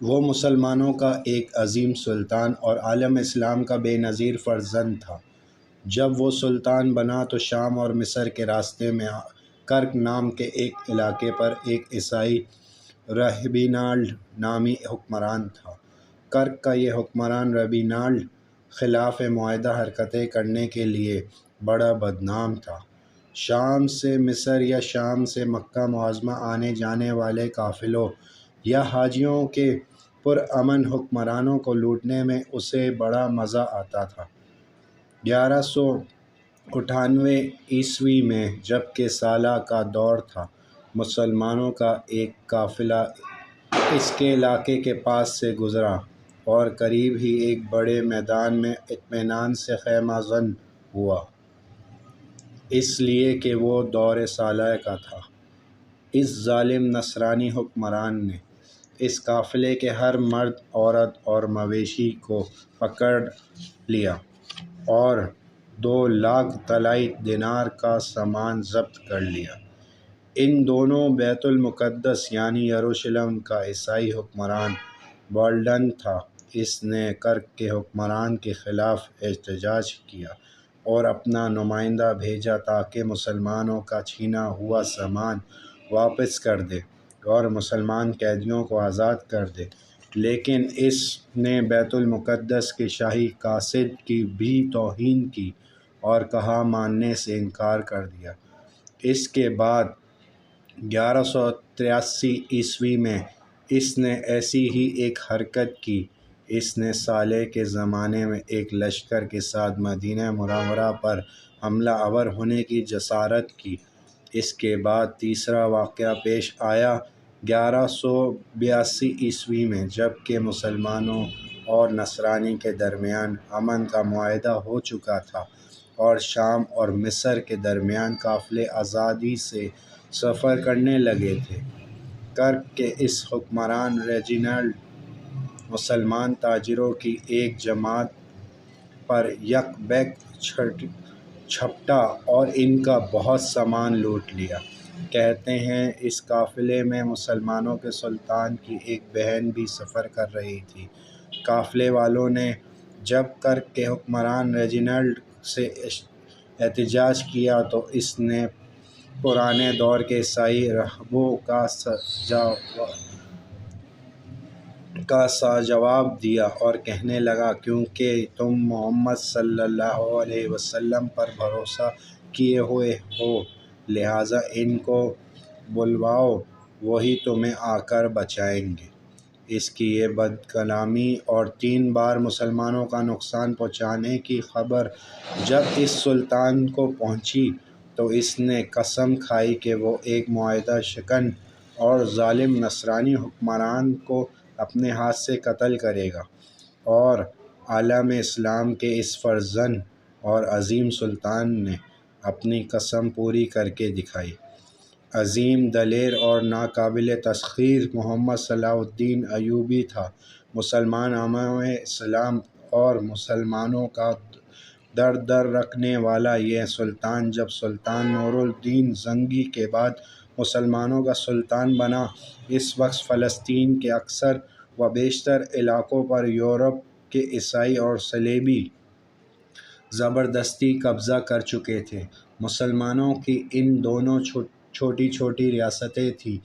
وہ مسلمانوں کا ایک عظیم سلطان اور عالم اسلام کا بے نظیر فرزند تھا۔ جب وہ سلطان بنا تو شام اور مصر کے راستے میں کرک نام کے ایک علاقے پر ایک عیسائی رہبینالڈ نامی حکمران تھا۔ کرک کا یہ حکمران رہبینالڈ خلاف معاہدہ حرکتیں کرنے کے لیے بڑا بدنام تھا۔ شام سے مصر یا شام سے مکہ معظمہ آنے جانے والے قافلوں یا حاجیوں کے پرامن حکمرانوں کو لوٹنے میں اسے بڑا مزہ آتا تھا۔ 1198 میں جب کہ سالہ کا دور تھا، مسلمانوں کا ایک قافلہ اس کے علاقے کے پاس سے گزرا اور قریب ہی ایک بڑے میدان میں اطمینان سے خیمہ زن ہوا، اس لیے کہ وہ دور صالح کا تھا۔ اس ظالم نصرانی حکمران نے اس قافلے کے ہر مرد، عورت اور مویشی کو پکڑ لیا اور 2,00,000 طلائی دینار کا سامان ضبط کر لیا۔ ان دونوں بیت المقدس یعنی یروشلم کا عیسائی حکمران بالڈن تھا۔ اس نے کرک کے حکمران کے خلاف احتجاج کیا اور اپنا نمائندہ بھیجا تاکہ مسلمانوں کا چھینا ہوا سامان واپس کر دے اور مسلمان قیدیوں کو آزاد کر دے، لیکن اس نے بیت المقدس کے شاہی قاصد کی بھی توہین کی اور کہا ماننے سے انکار کر دیا۔ اس کے بعد 1183 میں اس نے ایسی ہی ایک حرکت کی۔ اس نے صالح کے زمانے میں ایک لشکر کے ساتھ مدینہ منورہ پر حملہ آور ہونے کی جسارت کی۔ اس کے بعد تیسرا واقعہ پیش آیا 1182 میں، جب کہ مسلمانوں اور نصرانی کے درمیان امن کا معاہدہ ہو چکا تھا اور شام اور مصر کے درمیان قافلے آزادی سے سفر کرنے لگے تھے۔ کرک کے اس حکمران ریجینالڈ مسلمان تاجروں کی ایک جماعت پر یک بیک جھپٹا اور ان کا بہت سامان لوٹ لیا۔ کہتے ہیں اس قافلے میں مسلمانوں کے سلطان کی ایک بہن بھی سفر کر رہی تھی۔ قافلے والوں نے جب کرک کے حکمران ریجینالڈ سے احتجاج کیا تو اس نے پرانے دور کے عیسائی راہبوں کا سا جواب دیا اور کہنے لگا، کیونکہ تم محمد صلی اللہ علیہ وسلم پر بھروسہ کیے ہوئے ہو، لہٰذا ان کو بلواؤ، وہی تمہیں آ کر بچائیں گے۔ اس کی یہ بد کلامی اور 3 بار مسلمانوں کا نقصان پہنچانے کی خبر جب اس سلطان کو پہنچی تو اس نے قسم کھائی کہ وہ ایک معاہدہ شکن اور ظالم نصرانی حکمران کو اپنے ہاتھ سے قتل کرے گا، اور عالم اسلام کے اس فرزند اور عظیم سلطان نے اپنی قسم پوری کر کے دکھائی۔ عظیم، دلیر اور ناقابل تسخیر محمد صلاح الدین ایوبی تھا۔ مسلمان امام اسلام اور مسلمانوں کا درد رکھنے والا یہ سلطان جب سلطان نور الدین زنگی کے بعد مسلمانوں کا سلطان بنا، اس وقت فلسطین کے اکثر و بیشتر علاقوں پر یورپ کے عیسائی اور صلیبی زبردستی قبضہ کر چکے تھے۔ مسلمانوں کی ان دونوں چھوٹی چھوٹی ریاستیں تھیں